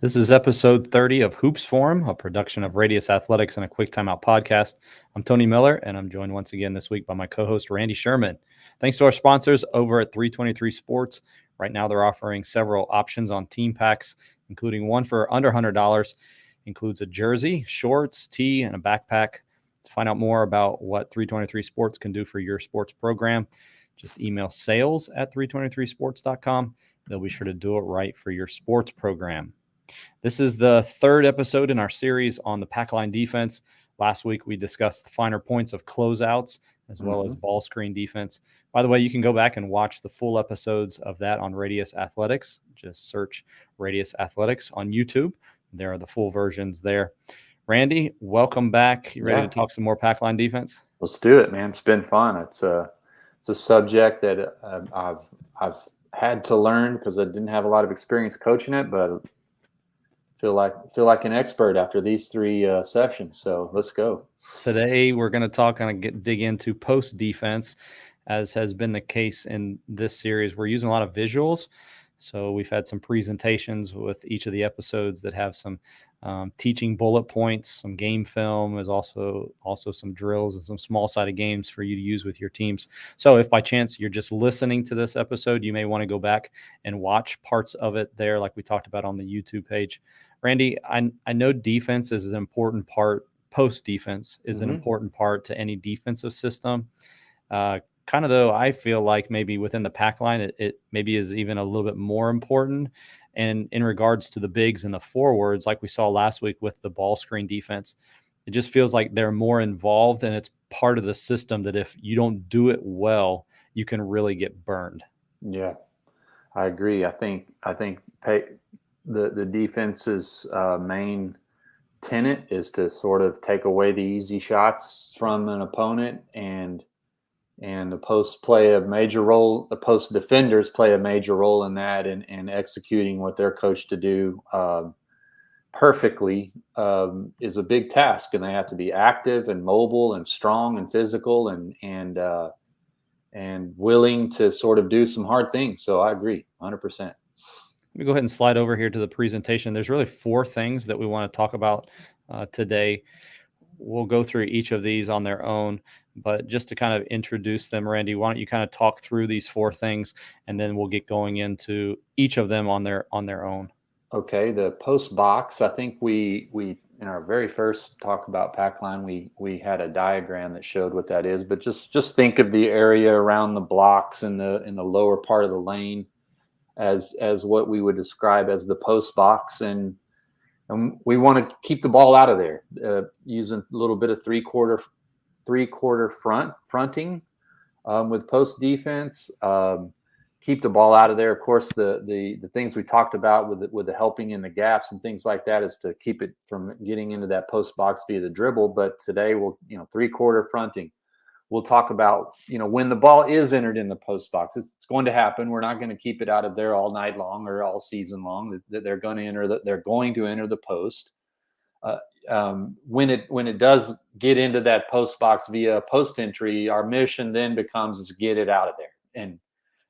This is episode 30 of Hoops Forum, a production of Radius Athletics and a Quick Timeout podcast. I'm Tony Miller, and I'm joined once again this week by my co-host, Randy Sherman. Thanks to our sponsors over at 323 Sports. Right now, they're offering several options on team packs, including one for under $100. Includes a jersey, shorts, tee, and a backpack. To find out more about what 323 Sports can do for your sports program, just email sales at 323sports.com. They'll be sure to do it right for your sports program. This is the third episode in our series on the pack line defense. Last week, we discussed the finer points of closeouts as well as ball screen defense. By the way, you can go back and watch the full episodes of that on Radius Athletics. Just search Radius Athletics on YouTube. There are the full versions there. Randy, welcome back. You ready to talk some more pack line defense? Let's do it, man. It's been fun. It's a subject that I've had to learn because I didn't have a lot of experience coaching it, but feel like an expert after these three sessions. So let's go. Today we're going to talk and dig into post defense, as has been the case in this series. We're using a lot of visuals, so we've had some presentations with each of the episodes that have some teaching bullet points, some game film, is also some drills and some small-sided games for you to use with your teams. So if by chance you're just listening to this episode, you may want to go back and watch parts of it there, like we talked about on the YouTube page. Randy, I know defense is an important part. Post defense is an important part to any defensive system. Kind of though, I feel like maybe within the pack line, it maybe is even a little bit more important. And in regards to the bigs and the forwards, like we saw last week with the ball screen defense, it just feels like they're more involved, and it's part of the system that if you don't do it well, you can really get burned. Yeah, I agree. I think the defense's main tenet is to sort of take away the easy shots from an opponent, and the posts play a major role. The post defenders play a major role in that, and executing what they're coached to do perfectly is a big task, and they have to be active and mobile and strong and physical and willing to sort of do some hard things. So I agree 100%. Let me go ahead and slide over here to the presentation. There's really four things that we want to talk about today. We'll go through each of these on their own, but just to kind of introduce them, Randy, why don't you kind of talk through these four things, and then we'll get going into each of them on their own. Okay, the post box. I think we in our very first talk about pack line, we had a diagram that showed what that is. But just think of the area around the blocks in the lower part of the lane as what we would describe as the post box, and we want to keep the ball out of there using a little bit of three quarter fronting with post defense. Keep the ball out of there. Of course, the things we talked about with the helping in the gaps and things like that is to keep it from getting into that post box via the dribble. But today we'll three-quarter fronting. We'll talk about when the ball is entered in the post box. It's going to happen. We're not going to keep it out of there all night long or all season long. That they're going to enter the post. When it does get into that post box via post entry, our mission then becomes is get it out of there,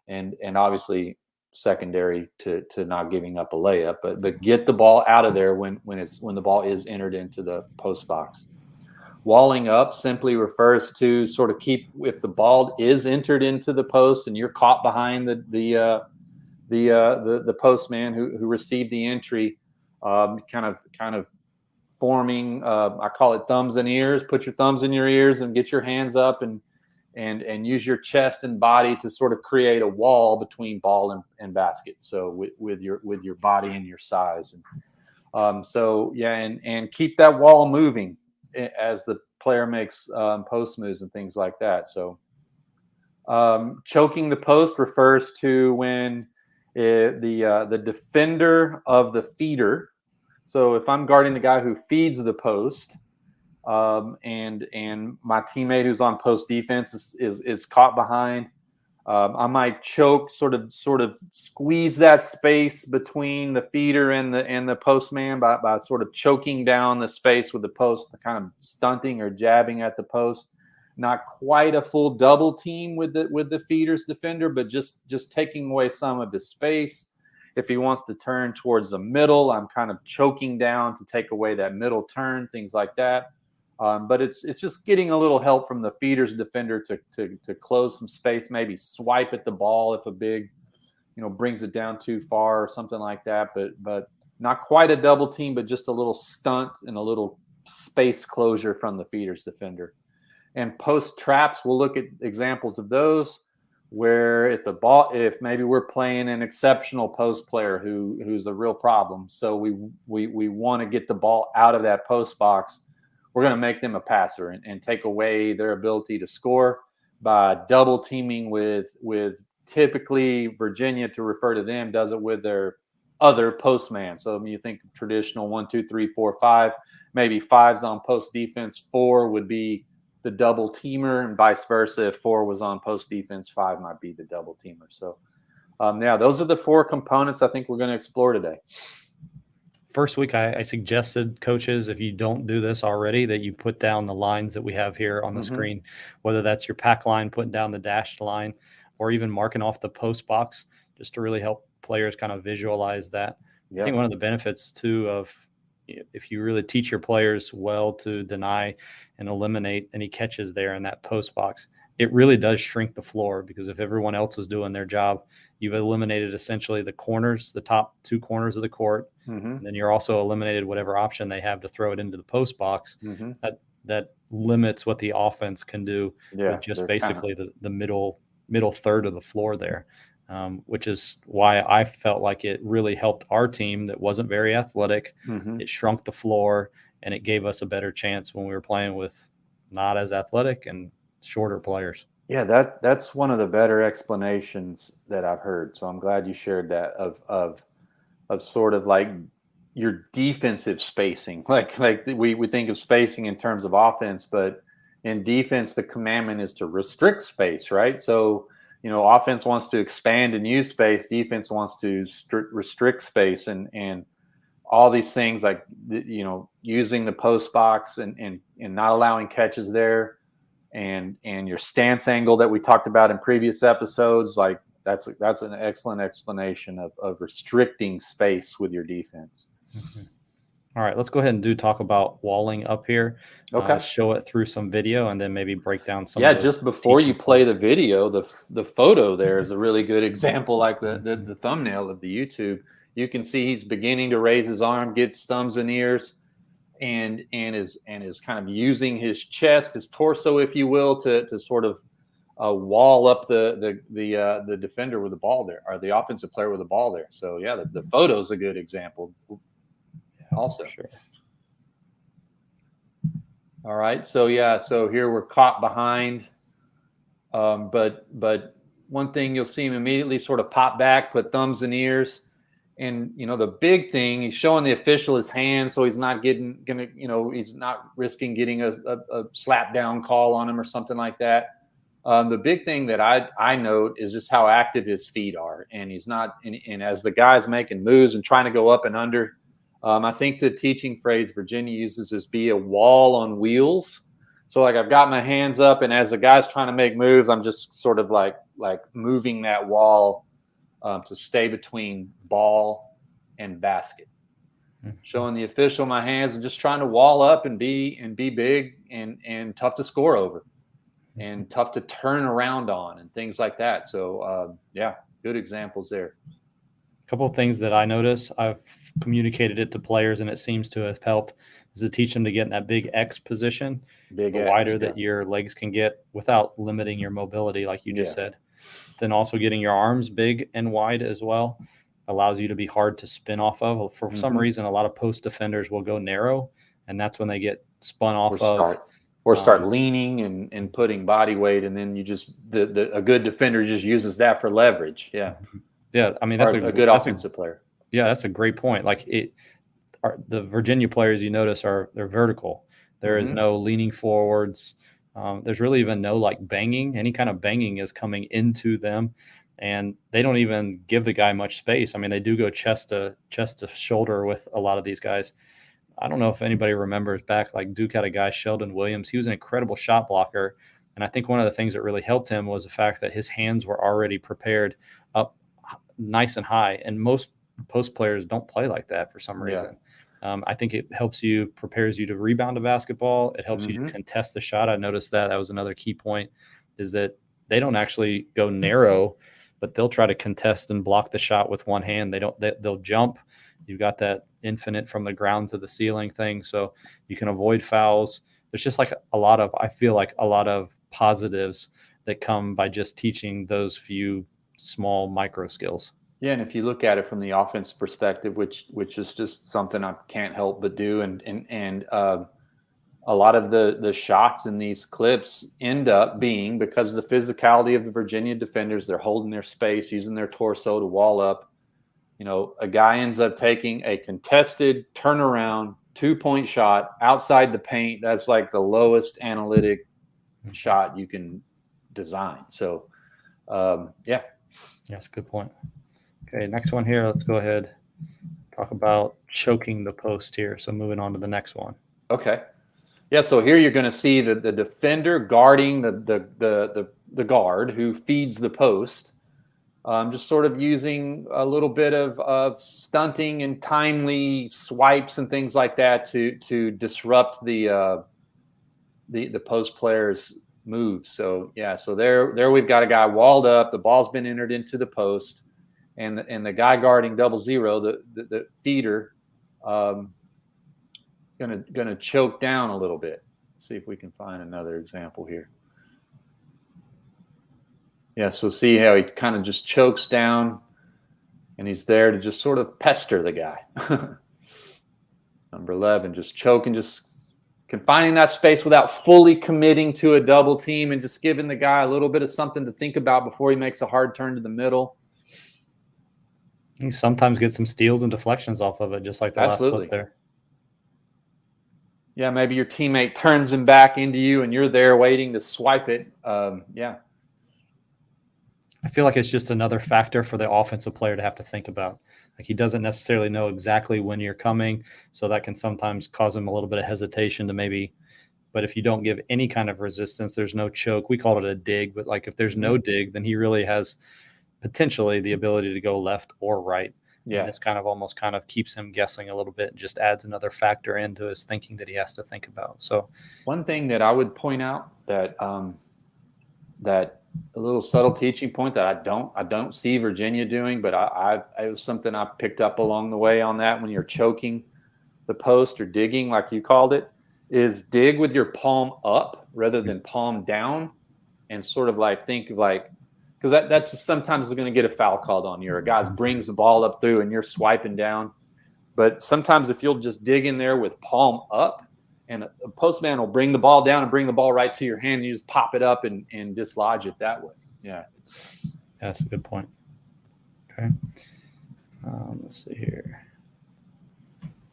and obviously secondary to not giving up a layup, but get the ball out of there when the ball is entered into the post box. Walling up simply refers to sort of if the ball is entered into the post and you're caught behind the postman who received the entry, kind of forming, I call it thumbs and ears. Put your thumbs in your ears and get your hands up and use your chest and body to sort of create a wall between ball and basket. So with your body and your size, and keep that wall moving as the player makes post moves and things like that. So choking the post refers to when the defender of the feeder. So if I'm guarding the guy who feeds the post, and my teammate who's on post defense is caught behind, I might choke, sort of squeeze that space between the feeder and the postman by sort of choking down the space with the post, kind of stunting or jabbing at the post. Not quite a full double team with the feeder's defender, but just taking away some of the space If he wants to turn towards the middle, I'm kind of choking down to take away that middle turn, things like that. But it's just getting a little help from the feeders defender to close some space, maybe swipe at the ball if a big, brings it down too far or something like that. But not quite a double team, but just a little stunt and a little space closure from the feeders defender. And post traps, we'll look at examples of those where if maybe we're playing an exceptional post player who's a real problem, so we want to get the ball out of that post box, we're going to make them a passer and take away their ability to score by double teaming with typically Virginia, to refer to them, does it with their other postman. So when you think of traditional 1, 2, 3, 4, 5, maybe 5's on post defense, 4 would be the double teamer, and vice versa. If 4 was on post defense, 5 might be the double teamer. So those are the 4 components I think we're going to explore today. First week, I suggested coaches, if you don't do this already, that you put down the lines that we have here on the screen, whether that's your pack line, putting down the dashed line, or even marking off the post box, just to really help players kind of visualize that. Yep. I think one of the benefits too of if you really teach your players well to deny and eliminate any catches there in that post box, it really does shrink the floor, because if everyone else is doing their job, you've eliminated essentially the corners, the top 2 corners of the court. And then you're also eliminated whatever option they have to throw it into the post box. That limits what the offense can do with just basically the middle third of the floor there. Which is why I felt like it really helped our team that wasn't very athletic. It shrunk the floor, and it gave us a better chance when we were playing with not as athletic and shorter players. Yeah, that's one of the better explanations that I've heard. So I'm glad you shared that of sort of like your defensive spacing. Like we think of spacing in terms of offense, but in defense, the commandment is to restrict space, right? So offense wants to expand and use space. Defense wants to restrict space, and all these things like using the post box and not allowing catches there, and your stance angle that we talked about in previous episodes. Like that's an excellent explanation of restricting space with your defense. All right, let's go ahead and talk about walling up here. Okay. Show it through some video, and then maybe break down some. Yeah, just before you play the video, the photo there is a really good example. Like the thumbnail of the YouTube, you can see he's beginning to raise his arm, gets thumbs and ears, and is kind of using his chest, his torso, if you will, to sort of wall up the defender with the ball there, or the offensive player with the ball there. So yeah, the photo is a good example. Also, sure. All right, so here we're caught behind, but one thing you'll see him immediately sort of pop back, put thumbs and ears, and the big thing, he's showing the official his hand, so he's not he's not risking getting a slap down call on him or something like that. The big thing that I note is just how active his feet are, and he's not, and as the guy's making moves and trying to go up and under. I think the teaching phrase Virginia uses is be a wall on wheels. So like I've got my hands up, and as the guy's trying to make moves, I'm just sort of like moving that wall to stay between ball and basket. Showing the official my hands and just trying to wall up and be big and tough to score over and tough to turn around on and things like that. So good examples there. A couple of things that I notice, I've communicated it to players, and it seems to have helped, is to teach them to get in that big X position, the wider that your legs can get without limiting your mobility, like you just said. Then also getting your arms big and wide as well allows you to be hard to spin off of. For some reason, a lot of post defenders will go narrow, and that's when they get spun off start leaning and putting body weight, and then you just a good defender just uses that for leverage. Yeah. Yeah, I mean that's a good offensive player. Yeah, that's a great point. Like the Virginia players you notice they're vertical. There is no leaning forwards. There's really even no like banging. Any kind of banging is coming into them, and they don't even give the guy much space. I mean, they do go chest to shoulder with a lot of these guys. I don't know if anybody remembers back, like Duke had a guy, Sheldon Williams. He was an incredible shot blocker, and I think one of the things that really helped him was the fact that his hands were already prepared up nice and high. And most post players don't play like that for some Yeah. reason. I think it prepares you to rebound a basketball. It helps you to contest the shot. I noticed that was another key point, is that they don't actually go narrow, but they'll try to contest and block the shot with one hand. They'll jump. You've got that infinite from the ground to the ceiling thing, so you can avoid fouls. There's just like I feel like a lot of positives that come by just teaching those few small micro skills. Yeah, and if you look at it from the offense perspective, which is just something I can't help but do, and a lot of the shots in these clips end up being, because of the physicality of the Virginia defenders, they're holding their space, using their torso to wall up. A guy ends up taking a contested turnaround 2-point shot outside the paint. That's like the lowest analytic shot you can design. So, yeah. That's a good point. Okay, next one here. Let's go ahead, talk about choking the post here. So moving on to the next one. Okay. Yeah, so here you're going to see the defender guarding the guard who feeds the post. Just sort of using a little bit of stunting and timely swipes and things like that to disrupt the post player's moves. So yeah, so there we've got a guy walled up. The ball's been entered into the post, and the guy guarding 0-0, the feeder, gonna choke down a little bit. Let's see if we can find another example here. Yeah, so see how he kind of just chokes down, and he's there to just sort of pester the guy. Number 11, just choking, just confining that space without fully committing to a double team, and just giving the guy a little bit of something to think about before he makes a hard turn to the middle. You sometimes get some steals and deflections off of it, just like the last clip there. Yeah, maybe your teammate turns him back into you, and you're there waiting to swipe it. Yeah. I feel like it's just another factor for the offensive player to have to think about. Like, he doesn't necessarily know exactly when you're coming, so that can sometimes cause him a little bit of hesitation to maybe. But if you don't give any kind of resistance, there's no choke. We called it a dig, but like if there's no dig, then he really has potentially the ability to go left or right. Yeah, and this kind of keeps him guessing a little bit, and just adds another factor into his thinking that he has to think about. So one thing that I would point out that that a little subtle teaching point that I don't see Virginia doing, but it was something I picked up along the way on that. When you're choking the post or digging, like you called it, is dig with your palm up rather than palm down, and sort of like think of like, because that's sometimes going to get a foul called on you, or a guy brings the ball up through and you're swiping down. But sometimes if you'll just dig in there with palm up, and a postman will bring the ball down and bring the ball right to your hand, and you just pop it up and dislodge it that way. Yeah. That's a good point. Okay. Let's see here.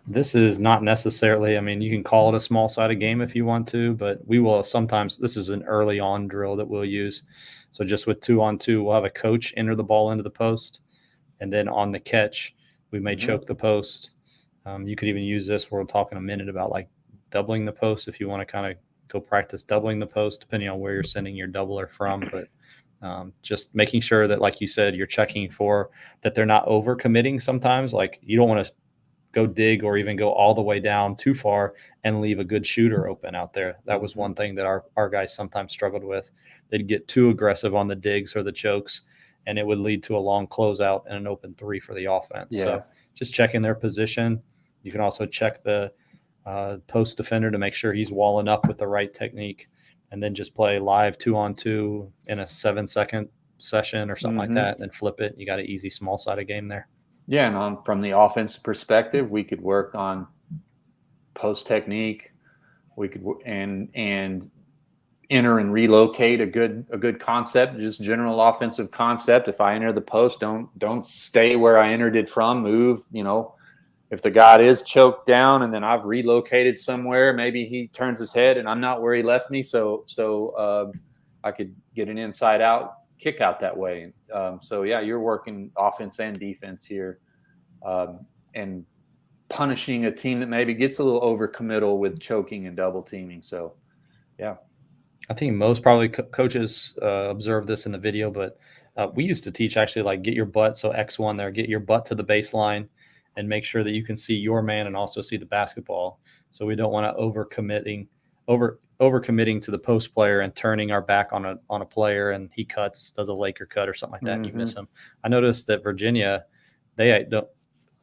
This is not necessarily, you can call it a small-sided game if you want to, but we will sometimes, this is an early on drill that we'll use. So just with 2-on-2, we'll have a coach enter the ball into the post, and then on the catch, we may choke the post. You could even use this. We'll talk in a minute about like doubling the post if you want to kind of go practice doubling the post, depending on where you're sending your doubler from. But just making sure that, like you said, you're checking for that they're not over committing sometimes. Like, you don't want to go dig or even go all the way down too far and leave a good shooter open out there. That was one thing that our guys sometimes struggled with. They'd get too aggressive on the digs or the chokes, and it would lead to a long closeout and an open three for the offense. Yeah. So just checking their position. You can also check the post defender to make sure he's walling up with the right technique, and then just play live 2-on-2 in a 7-second session or something like that, and then flip it. You got an easy small-sided game there. Yeah, and from the offensive perspective, we could work on post technique. We could and enter and relocate a good concept, just general offensive concept. If I enter the post, don't stay where I entered it from. Move, if the guy is choked down and then I've relocated somewhere, maybe he turns his head and I'm not where he left me. So I could get an inside out kick out that way. So yeah, you're working offense and defense here, and punishing a team that maybe gets a little overcommittal with choking and double teaming. So yeah. I think most probably coaches observe this in the video, but we used to teach actually like get your butt. So X1 there, get your butt to the baseline and make sure that you can see your man and also see the basketball. So we don't want to overcommitting to the post player and turning our back on a player and he does a Laker cut or something like that and you miss him. I noticed that Virginia,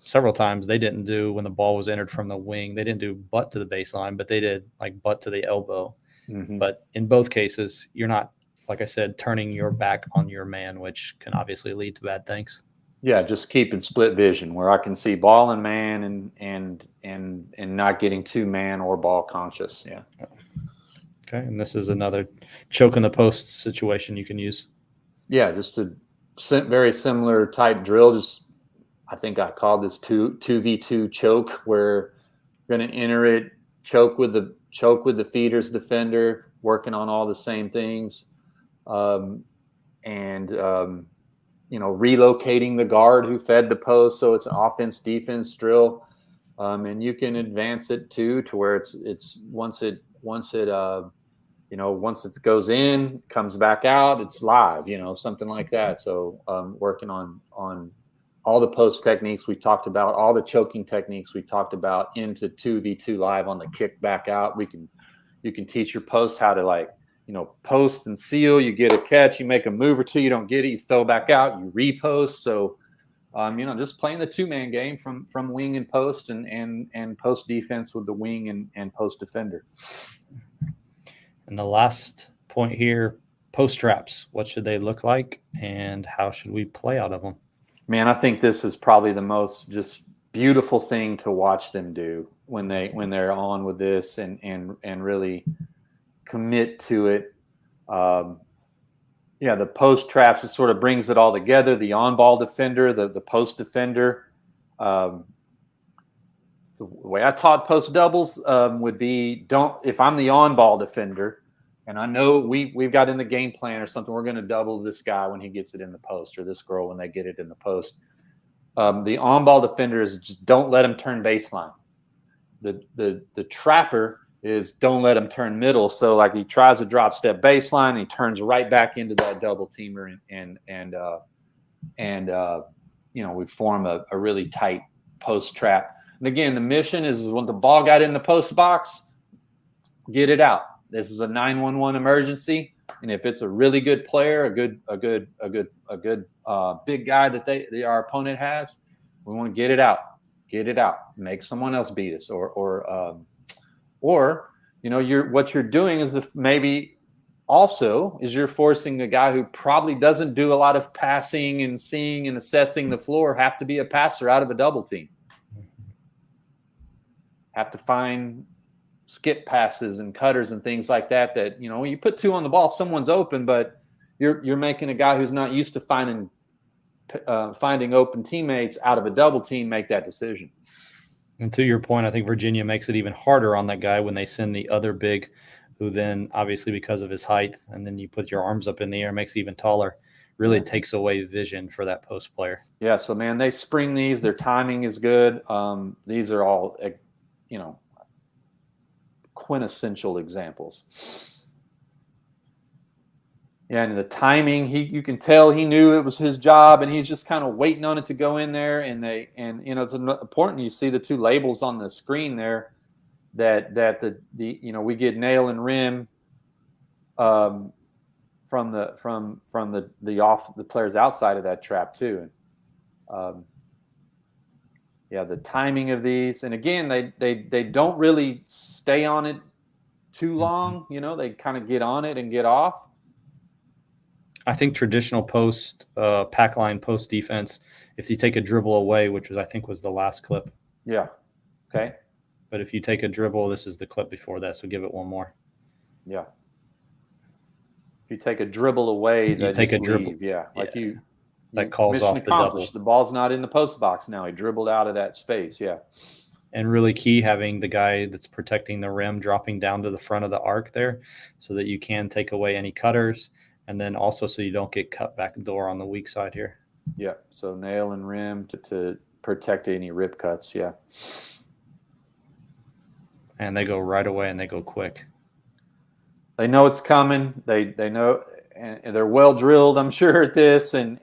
several times they didn't do when the ball was entered from the wing, they didn't do butt to the baseline, but they did like butt to the elbow. But in both cases, you're not, like I said, turning your back on your man, which can obviously lead to bad things. Yeah, just keeping split vision where I can see ball and man and not getting too man or ball conscious. Yeah. Okay, and this is another choke in the post situation you can use. Yeah, just a very similar type drill. Just I think I called this 2v2 choke, where you're going to enter it, choke with the feeders defender, working on all the same things, relocating the guard who fed the post. So it's an offense defense drill, and you can advance it too to where it's once it goes in, comes back out, it's live, something like that. So working on all the post techniques we talked about, all the choking techniques we talked about into 2v2 live on the kick back out. You can teach your post how to post and seal. You get a catch, you make a move or two, you don't get it, you throw back out, you repost. So just playing the two-man game from wing and post and post defense with the wing and post defender. And the last point here, post traps. What should they look like and how should we play out of them? Man, I think this is probably the most just beautiful thing to watch them do when they're on with this and really commit to it. The post traps just sort of brings it all together. The on-ball defender, the post defender. The way I taught post doubles would be if I'm the on-ball defender and I know we've got in the game plan or something, we're going to double this guy when he gets it in the post or this girl when they get it in the post. The on-ball defender is just don't let him turn baseline. The trapper is don't let him turn middle. So like he tries a drop step baseline and he turns right back into that double teamer and we form a really tight post trap. And again, the mission is when the ball got in the post box, get it out. This is a 911 emergency, and if it's a really good player, a good big guy that our opponent has, we want to get it out. Get it out. Make someone else beat us, or what you're doing is you're forcing a guy who probably doesn't do a lot of passing and seeing and assessing the floor have to be a passer out of a double team. Have to find skip passes and cutters and things like that when you put two on the ball, someone's open, but you're making a guy who's not used to finding open teammates out of a double team make that decision. And to your point, I think Virginia makes it even harder on that guy when they send the other big, who then obviously because of his height, and then you put your arms up in the air, makes it even taller, really takes away vision for that post player. Yeah, so man, they spring these. Their timing is good. These are all, quintessential examples. Yeah, and the timing, you can tell he knew it was his job, and he's just kind of waiting on it to go in there. And it's important. You see the two labels on the screen there that we get nail and rim from the players outside of that trap too. And the timing of these, and again, they don't really stay on it too long. They kind of get on it and get off. I think traditional post pack line post defense, if you take a dribble away, which I think was the last clip. Yeah. Okay. But if you take a dribble, this is the clip before that, so give it one more. Yeah. If you take a dribble away, you take a dribble. Yeah. That calls off the double. The ball's not in the post box now. He dribbled out of that space. Yeah. And really key, having the guy that's protecting the rim dropping down to the front of the arc there so that you can take away any cutters. And then also so you don't get cut back door on the weak side here. Yeah. So nail and rim to protect any rip cuts. Yeah. And they go right away and they go quick. They know it's coming. They know, and they're well drilled, I'm sure, at this, and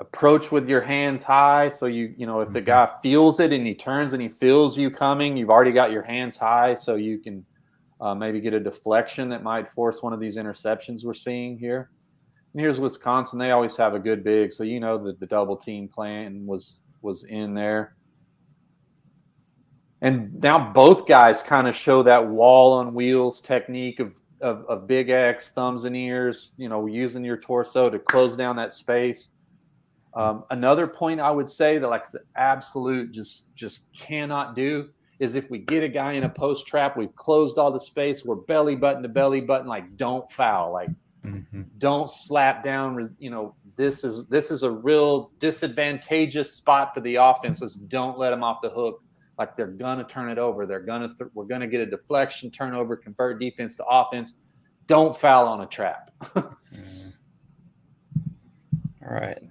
approach with your hands high. So if the guy feels it and he turns and he feels you coming, you've already got your hands high, so you can maybe get a deflection that might force one of these interceptions we're seeing here. And here's Wisconsin; they always have a good big, so that the double team plan was in there. And now both guys kind of show that wall on wheels technique of big X, thumbs and ears, using your torso to close down that space. Another point I would say that like absolute just cannot do is if we get a guy in a post trap, we've closed all the space, we're belly button to belly button, like don't foul, like don't slap down. This is a real disadvantageous spot for the offenses. Don't let them off the hook. Like they're gonna turn it over. We're gonna get a deflection, turnover, convert defense to offense. Don't foul on a trap. All right.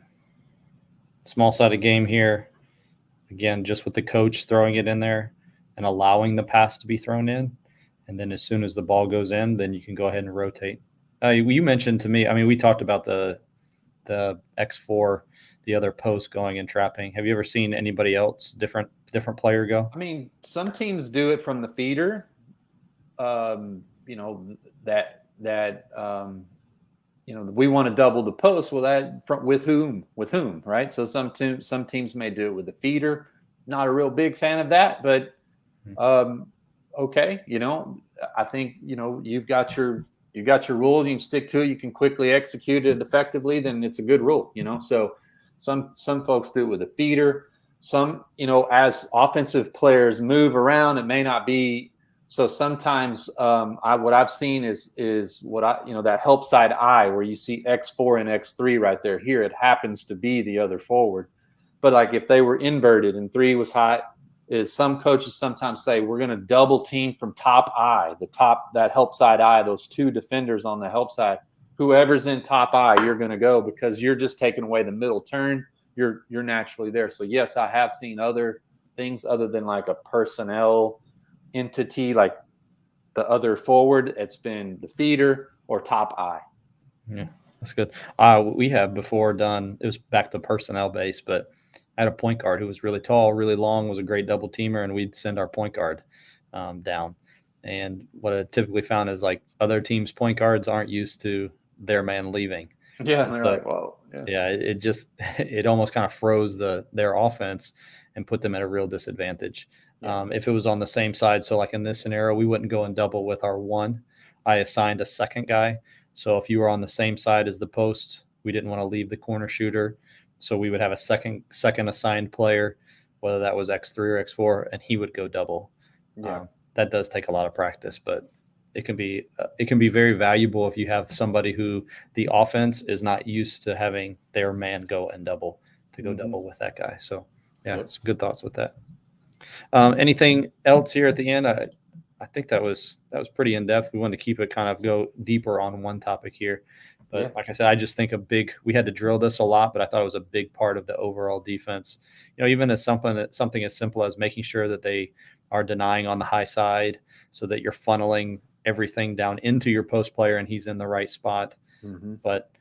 Small-sided game here. Again, just with the coach throwing it in there and allowing the pass to be thrown in. And then as soon as the ball goes in, then you can go ahead and rotate. You mentioned to me, we talked about the X4, the other post going and trapping. Have you ever seen anybody else, different player go? Some teams do it from the feeder. We want to double the post. Well, with whom, right? So some teams may do it with the feeder. Not a real big fan of that, but okay. I think you've got your rule. You can stick to it. You can quickly execute it effectively. Then it's a good rule. So some folks do it with a feeder. Some as offensive players move around, it may not be. So sometimes what I've seen is what that help side I where you see X4 and X3 right there. Here it happens to be the other forward, but like if they were inverted and 3 was high, is some coaches sometimes say we're going to double team from top I, that help side I, those 2 defenders on the help side. Whoever's in top I, you're going to go because you're just taking away the middle turn. You're naturally there. So yes, I have seen other things other than like a personnel entity like the other forward. It's been the feeder or top I. Yeah, that's good. We have before done, it was back to personnel base, but I had a point guard who was really tall, really long, was a great double teamer, and we'd send our point guard down. And what I typically found is like other teams' point guards aren't used to their man leaving. Yeah, and they're like, well, yeah, it almost kind of froze their offense and put them at a real disadvantage. Yeah. If it was on the same side, so like in this scenario, we wouldn't go and double with our 1. I assigned a second guy. So if you were on the same side as the post, we didn't want to leave the corner shooter. So we would have a second assigned player, whether that was X3 or X4, and he would go double. Yeah. That does take a lot of practice, but it can be very valuable if you have somebody who the offense is not used to having their man go and double double with that guy. So yeah, Some good thoughts with that. Anything else here at the end? I think that was pretty in depth. We wanted to keep it kind of go deeper on one topic here, but like I said, I just think we had to drill this a lot, but I thought it was a big part of the overall defense. Even as something as simple as making sure that they are denying on the high side, so that you're funneling everything down into your post player and he's in the right spot. But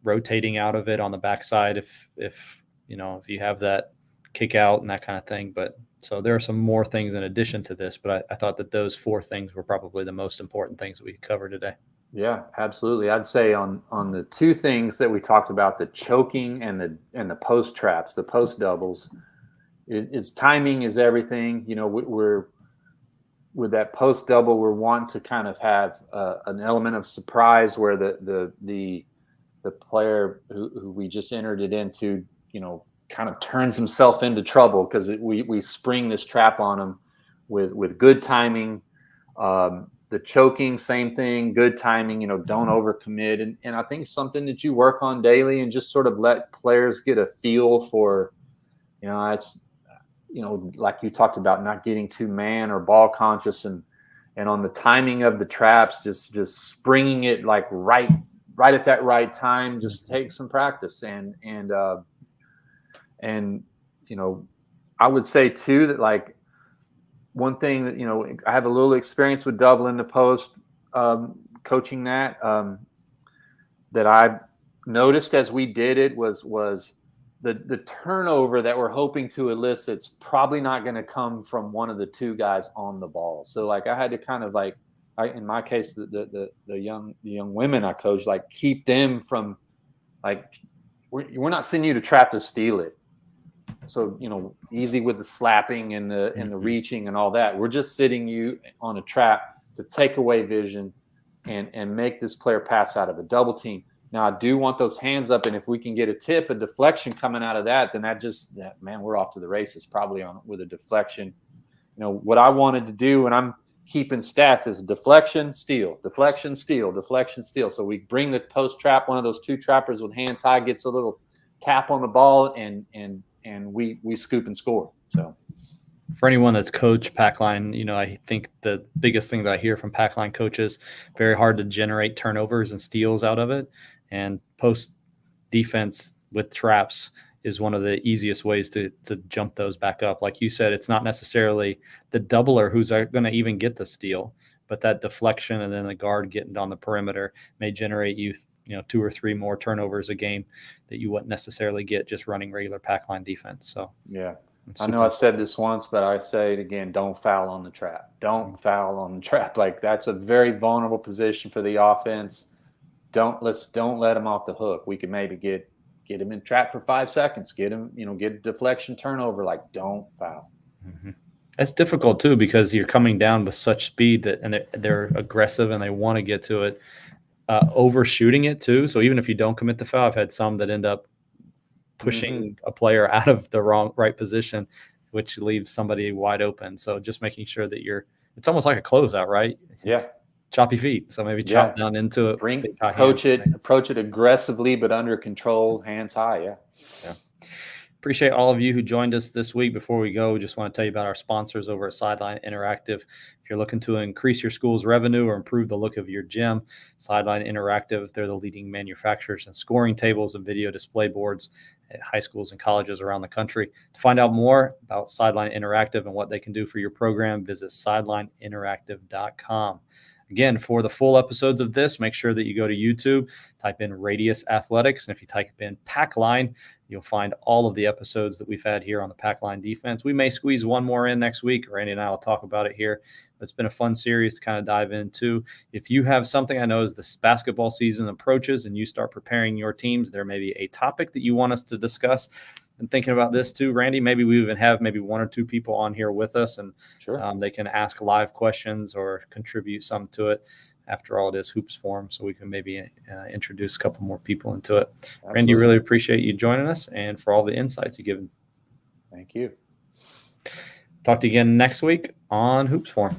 rotating out of it on the backside if you have that kick out and that kind of thing. But so there are some more things in addition to this, but I thought that those 4 things were probably the most important things we covered today. Yeah, absolutely. I'd say on the 2 things that we talked about, the choking and the post traps, the post doubles, it's timing is everything. We're with that post double, we're wanting to kind of have an element of surprise where the player who we just entered it into, kind of turns himself into trouble because we spring this trap on him with good timing. The choking, same thing, good timing, don't overcommit. And I think something that you work on daily and just sort of let players get a feel for, it's, like you talked about, not getting too man or ball conscious and on the timing of the traps, just springing it like right at that right time. Just take some practice and I would say too that like one thing that, I have a little experience with doubling the post, coaching that I noticed as we did it was the turnover that we're hoping to elicit's probably not going to come from one of the two guys on the ball. So like I had to kind of like, in my case, the young women I coach, like keep them from like, we're not sending you to trap to steal it. So, easy with the slapping and the reaching and all that. We're just sitting you on a trap to take away vision and make this player pass out of a double team. Now, I do want those hands up, and if we can get a tip, a deflection coming out of that, then man, we're off to the races probably with a deflection. What I wanted to do, and I'm keeping stats, is deflection, steal, deflection, steal, deflection, steal. So we bring the post trap, one of those two trappers with hands high gets a little tap on the ball, and we scoop and score. So for anyone that's coached pack line, I think the biggest thing that I hear from pack line coaches, very hard to generate turnovers and steals out of it. And post defense with traps is one of the easiest ways to jump those back up. Like you said, it's not necessarily the doubler who's going to even get the steal, but that deflection and then the guard getting on the perimeter may generate you 2 or 3 more turnovers a game that you wouldn't necessarily get just running regular pack line defense. So yeah, I know I said this once, but I say it again: don't foul on the trap. Don't foul on the trap. Like that's a very vulnerable position for the offense. Don't let them off the hook. We can maybe get him in trap for 5 seconds. Get him, get a deflection turnover. Like don't foul. Mm-hmm. That's difficult too because you're coming down with such speed and they're aggressive and they want to get to it. Overshooting it too. So even if you don't commit the foul, I've had some that end up pushing a player out of the right position, which leaves somebody wide open. So just making sure that it's almost like a closeout, right? Yeah. Choppy feet. So maybe chop down into it. Approach it aggressively, but under control, hands high. Yeah. Appreciate all of you who joined us this week. Before we go, we just want to tell you about our sponsors over at Sideline Interactive. If you're looking to increase your school's revenue or improve the look of your gym, Sideline Interactive, they're the leading manufacturers in scoring tables and video display boards at high schools and colleges around the country. To find out more about Sideline Interactive and what they can do for your program, visit sidelineinteractive.com. Again, for the full episodes of this, make sure that you go to YouTube, type in Radius Athletics, and if you type in Pack Line, you'll find all of the episodes that we've had here on the Pack Line defense. We may squeeze one more in next week. Randy and I will talk about it here. It's been a fun series to kind of dive into. If you have something, I know as this basketball season approaches and you start preparing your teams, there may be a topic that you want us to discuss. I'm thinking about this too, Randy. Maybe we even have maybe 1 or 2 people on here with us, and sure. They can ask live questions or contribute some to it. After all, it is Hoops Forum, so we can maybe introduce a couple more people into it. Absolutely. Randy, really appreciate you joining us and for all the insights you've given. Thank you. Talk to you again next week on Hoops Forum.